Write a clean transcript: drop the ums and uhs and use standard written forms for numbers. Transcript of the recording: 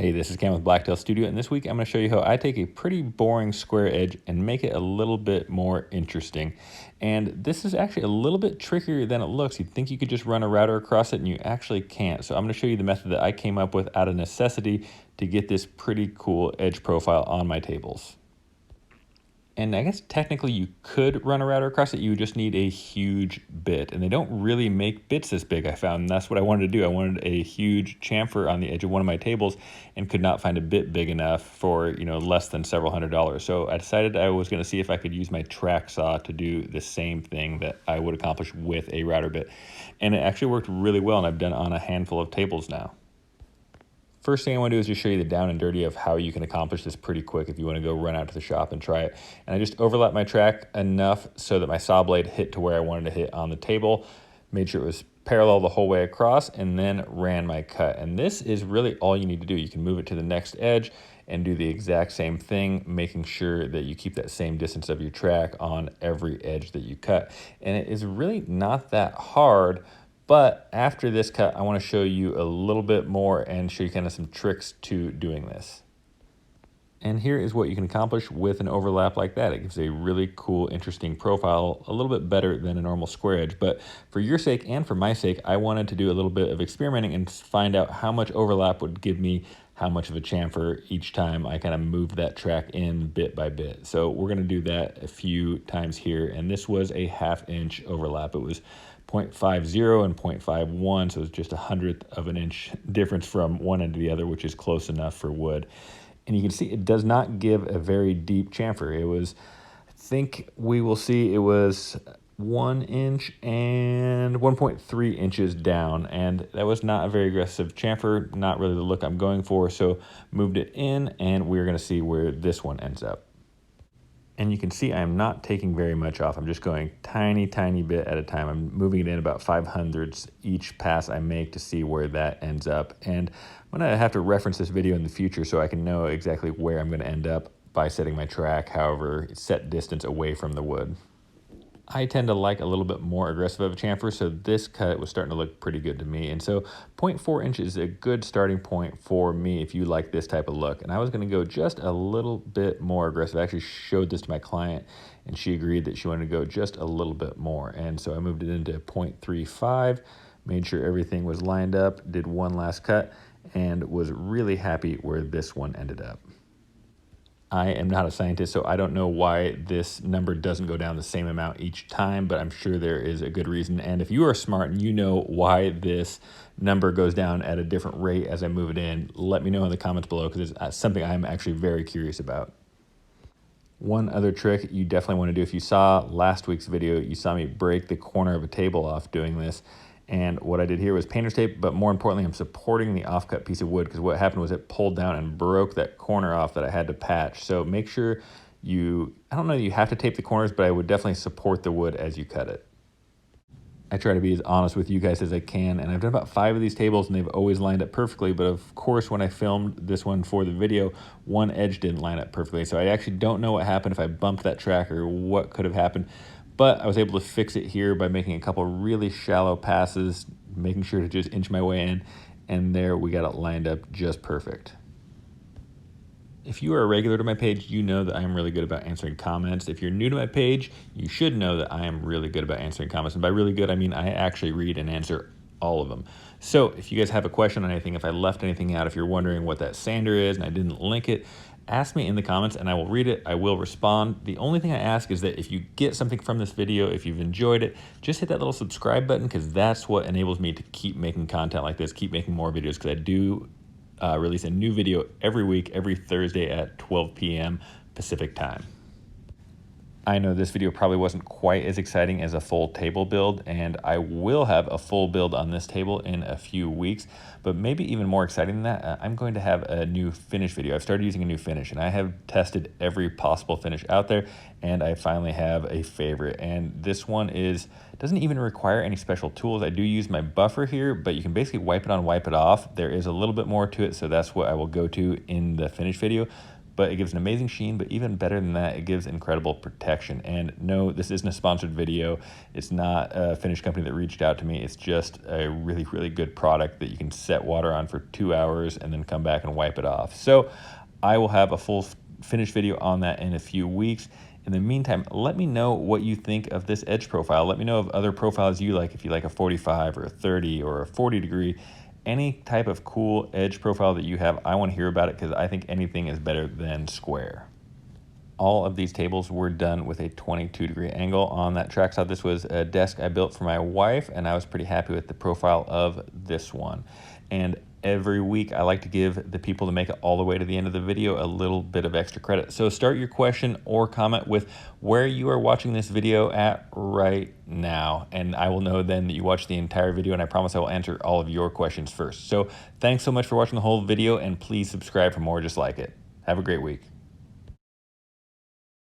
Hey, this is Cam with Blacktail Studio, and this week I'm going to show you how I take a pretty boring square edge and make it a little bit more interesting. And this is actually a little bit trickier than it looks. You'd think you could just run a router across it, and you actually can't. So I'm going to show you the method that I came up with out of necessity to get this pretty cool edge profile on my tables. And I guess technically you could run a router across it. You just need a huge bit. And they don't really make bits this big, I found. And that's what I wanted to do. I wanted a huge chamfer on the edge of one of my tables and could not find a bit big enough for, less than several $100s. So I decided I was going to see if I could use my track saw to do the same thing that I would accomplish with a router bit. And it actually worked really well, and I've done it on a handful of tables now. First thing I want to do is just show you the down and dirty of how you can accomplish this pretty quick if you want to go run out to the shop and try it. And I just overlapped my track enough so that my saw blade hit to where I wanted to hit on the table, made sure it was parallel the whole way across, and then ran my cut. And this is really all you need to do. You can move it to the next edge and do the exact same thing, making sure that you keep that same distance of your track on every edge that you cut. And it is really not that hard. But after this cut, I want to show you a little bit more and show you kind of some tricks to doing this. And here is what you can accomplish with an overlap like that. It gives a really cool, interesting profile, a little bit better than a normal square edge. But for your sake and for my sake, I wanted to do a little bit of experimenting and find out how much overlap would give me how much of a chamfer each time I kind of move that track in bit by bit. So we're going to do that a few times here. And this was a 1/2 inch overlap. It was 0.50 and 0.51, so it's just 1/100 of an inch difference from one end to the other, which is close enough for wood. And you can see it does not give a very deep chamfer. It was, I think we will see, it was 1 inch and 1.3 inches down, and that was not a very aggressive chamfer, not really the look I'm going for, so moved it in, and we're going to see where this one ends up. And you can see I'm not taking very much off. I'm just going tiny bit at a time. I'm moving it in about 5/100ths each pass I make to see where that ends up. And I'm gonna have to reference this video in the future so I can know exactly where I'm gonna end up by setting my track, however, set distance away from the wood. I tend to like a little bit more aggressive of a chamfer, so this cut was starting to look pretty good to me. And so 0.4 inches is a good starting point for me if you like this type of look. And I was gonna go just a little bit more aggressive. I actually showed this to my client and she agreed that she wanted to go just a little bit more. And so I moved it into 0.35, made sure everything was lined up, did one last cut, and was really happy where this one ended up. I am not a scientist, so I don't know why this number doesn't go down the same amount each time, but I'm sure there is a good reason. And if you are smart and you know why this number goes down at a different rate as I move it in, let me know in the comments below, because it's something I'm actually very curious about. One other trick you definitely want to do, if you saw last week's video, you saw me break the corner of a table off doing this. And what I did here was painter's tape, but more importantly, I'm supporting the offcut piece of wood, because what happened was it pulled down and broke that corner off that I had to patch. So make sure I don't know you have to tape the corners, but I would definitely support the wood as you cut it. I try to be as honest with you guys as I can, and I've done about 5 of these tables and they've always lined up perfectly, but of course when I filmed this one for the video, one edge didn't line up perfectly. So I actually don't know what happened, if I bumped that track or what could have happened. But I was able to fix it here by making a couple really shallow passes, making sure to just inch my way in, and there we got it lined up just perfect. If you are a regular to my page, you know that I am really good about answering comments. If you're new to my page, you should know that I am really good about answering comments. And by really good, I mean I actually read and answer all of them. So if you guys have a question on anything, if I left anything out, if you're wondering what that sander is and I didn't link it, ask me in the comments and I will read it. I will respond. The only thing I ask is that if you get something from this video, if you've enjoyed it, just hit that little subscribe button, because that's what enables me to keep making content like this, keep making more videos, because I do release a new video every week, every Thursday at 12 p.m. Pacific time. I know this video probably wasn't quite as exciting as a full table build, and I will have a full build on this table in a few weeks, but maybe even more exciting than that, I'm going to have a new finish video. I've started using a new finish, and I have tested every possible finish out there, and I finally have a favorite. And this one doesn't even require any special tools. I do use my buffer here, but you can basically wipe it on, wipe it off. There is a little bit more to it, so that's what I will go to in the finish video. but it gives an amazing sheen, but even better than that, it gives incredible protection. And no, this isn't a sponsored video. It's not a Finnish company that reached out to me. It's just a really, really good product that you can set water on for 2 hours and then come back and wipe it off. So I will have a full finished video on that in a few weeks. In the meantime, let me know what you think of this edge profile. Let me know of other profiles you like, if you like a 45 or a 30 or a 40 degree. Any type of cool edge profile that you have, I want to hear about it, because I think anything is better than square. All of these tables were done with a 22-degree angle on that track saw. This was a desk I built for my wife, and I was pretty happy with the profile of this one. And every week I like to give the people to make it all the way to the end of the video a little bit of extra credit. So start your question or comment with where you are watching this video at right now, and I will know then that you watched the entire video, and I promise I will answer all of your questions first. So thanks so much for watching the whole video, and please subscribe for more just like it. Have a great week.